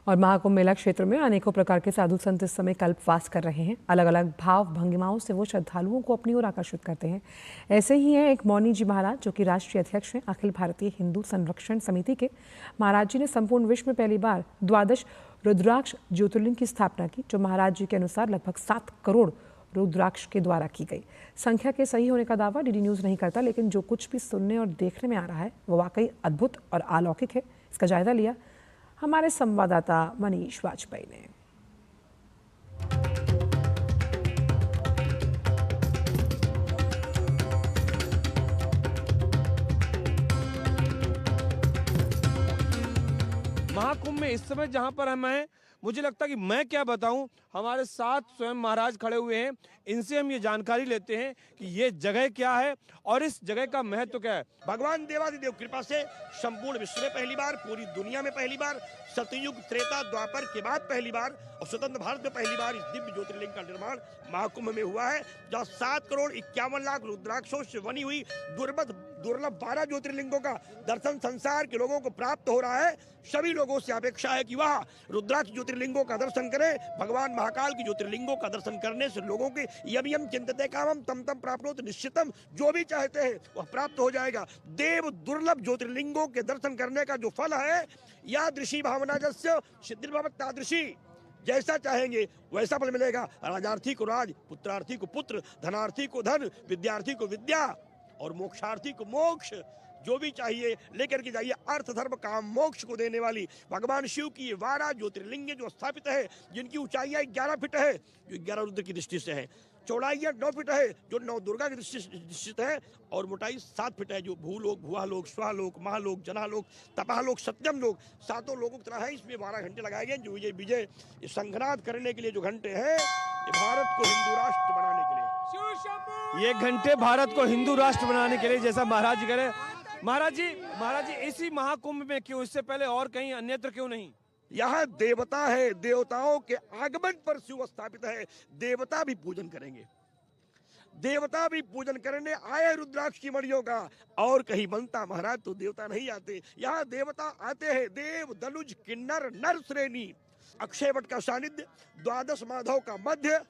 और महाकुंभ मेला क्षेत्र में अनेकों प्रकार के साधु संत इस समय कल्पवास कर रहे हैं। अलग अलग भाव भंगिमाओं से वो श्रद्धालुओं को अपनी ओर आकर्षित करते हैं। ऐसे ही हैं एक मौनी जी महाराज, जो कि राष्ट्रीय अध्यक्ष हैं अखिल भारतीय हिंदू संरक्षण समिति के। महाराज जी ने संपूर्ण विश्व में पहली बार 12 रुद्राक्ष ज्योतिर्लिंग की स्थापना की, जो महाराज जी के अनुसार लगभग 7 करोड़ रुद्राक्ष के द्वारा की गई। संख्या के सही होने का दावा डीडी न्यूज़ नहीं करता, लेकिन जो कुछ भी सुनने और देखने में आ रहा है वो वाकई अद्भुत और अलौकिक है। इसका जायजा लिया हमारे संवाददाता मनीष वाजपेयी ने। महाकुंभ में इस समय जहां पर हम हैं, मुझे लगता है कि मैं क्या बताऊं, हमारे साथ स्वयं महाराज खड़े हुए हैं। इनसे हम ये जानकारी लेते हैं कि ये जगह क्या है और इस जगह का महत्व क्या है। भगवान देवादिदेव कृपा से संपूर्ण विश्व में पहली बार, पूरी दुनिया में पहली बार, सतयुग त्रेता द्वापर के बाद पहली बार और स्वतंत्र भारत में पहली बार इस दिव्य ज्योतिर्लिंग का निर्माण महाकुंभ में हुआ है, जहाँ 7 करोड़ 51 लाख रुद्राक्षों से बनी हुई दुर्लभ 12 ज्योतिर्लिंगों का दर्शन संसार के लोगों को प्राप्त हो रहा है। सभी लोगों से अपेक्षा है कि वह रुद्राक्ष ज्योतिर्लिंगों का दर्शन करें। भगवान महाकाल की ज्योतिर्लिंगों का दर्शन करने से लोगों के यम चिंतते कामम तम तम प्राप्नोति निश्चितम, जो भी चाहते हैं वह प्राप्त हो जाएगा। देव दुर्लभ ज्योतिर्लिंगों के दर्शन करने का जो फल है, या दृषि भावना जस्य सिद्धिर्भवत् तादृशी, जैसा चाहेंगे वैसा फल मिलेगा। राजार्थी को राज, पुत्रार्थी को पुत्र, धनार्थी को धन, विद्यार्थी को विद्या और मोक्षार्थी को मोक्ष। जो भी चाहिए लेकर के जाइए। अर्थ धर्म काम मोक्ष को देने वाली भगवान शिव की ये 12 ज्योतिर्लिंग जो स्थापित है, जिनकी ऊंचाइयां 11 फीट है, जो 11 रुद्र की दृष्टि से है, चौड़ाइयां 9 फीट है, जो 9 दुर्गा की दृष्टि से है, और मोटाई 7 फीट है, जो भूलोक, भुवालोक, स्वालोक, महालोक, जनालोक, तपालोक, सत्यम लोक, 7 लोगों की तरह है। इसमें 12 घंटे लगाए गए, जो ये विजय शंखनाद करने के लिए जो घंटे हैं, ये भारत को हिंदू राष्ट्र बनाने के लिए, ये घंटे भारत को हिंदू राष्ट्र बनाने के लिए, जैसा महाराज जी कह रहे हैं। महाराज जी इसी महाकुंभ में क्यों, इससे पहले और कहीं अन्यत्र क्यों नहीं? यहाँ देवता है, देवताओं के आगमन पर शिव स्थापित है। देवता भी पूजन करेंगे, देवता भी पूजन करने आए रुद्राक्ष की मणियों का। और कहीं बनता महाराज तो देवता नहीं आते, यहाँ देवता आते हैं। देव दनुज किन्नर नर श्रेणी, अक्षय वट का सानिध्य, 12 माधव का मध्य,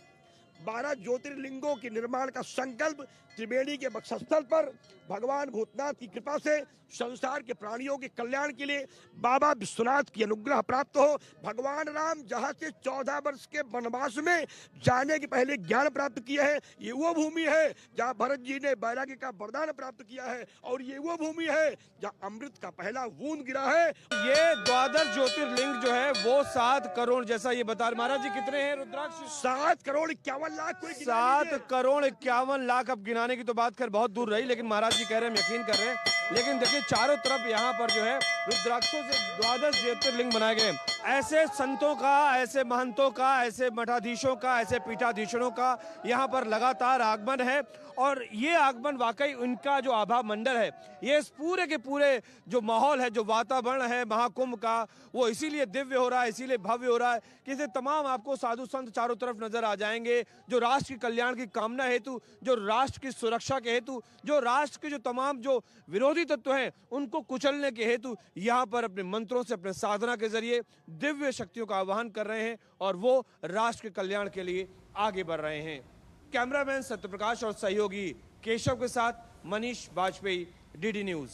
12 ज्योतिर्लिंगों के निर्माण का संकल्प त्रिवेणी के वक्षस्थल पर भगवान भूतनाथ की कृपा से संसार के प्राणियों के कल्याण के लिए बाबा विश्वनाथ की अनुग्रह प्राप्त हो। भगवान राम जहाँ से 14 वर्ष के वनवास में जाने के पहले ज्ञान प्राप्त किया है, ये वो भूमि है जहाँ भरत जी ने वैराग्य का वरदान प्राप्त किया है, और ये वो भूमि है जहाँ अमृत का पहला बूंद गिरा है। ये 12 ज्योतिर्लिंग जो है वो 7 करोड़, जैसा ये बता रहे महाराज जी, कितने हैं रुद्राक्ष? 7 करोड़ 51 लाख। 7 करोड़ 51 लाख। अब गिनाने की तो बात कर बहुत दूर रही, लेकिन महाराज जी कह रहे हैं, हम यकीन कर रहे हैं। लेकिन देखिए चारों तरफ यहाँ पर जो है रुद्राक्षों से 12 ज्योतिर्लिंग बनाए गए। ऐसे संतों का, ऐसे महंतों का, ऐसे मठाधीशों का, ऐसे पीठाधीशों का यहाँ पर लगातार आगमन है, और ये आगमन वाकई उनका जो आभा मंडल है, ये इस पूरे के पूरे जो माहौल है, जो वातावरण है महाकुंभ का, वो इसीलिए दिव्य हो रहा है, इसीलिए भव्य हो रहा है कि इसे तमाम आपको साधु संत चारों तरफ नजर आ जाएंगे, जो राष्ट्र के कल्याण की कामना हेतु, जो राष्ट्र की सुरक्षा के हेतु, जो राष्ट्र के जो तमाम जो विरोधी तत्व हैं उनको कुचलने के हेतु यहाँ पर अपने मंत्रों से, अपने साधना के जरिए दिव्य शक्तियों का आह्वान कर रहे हैं, और वो राष्ट्र के कल्याण के लिए आगे बढ़ रहे हैं। कैमरामैन सत्यप्रकाश और सहयोगी केशव के साथ मनीष वाजपेयी, डीडी न्यूज़।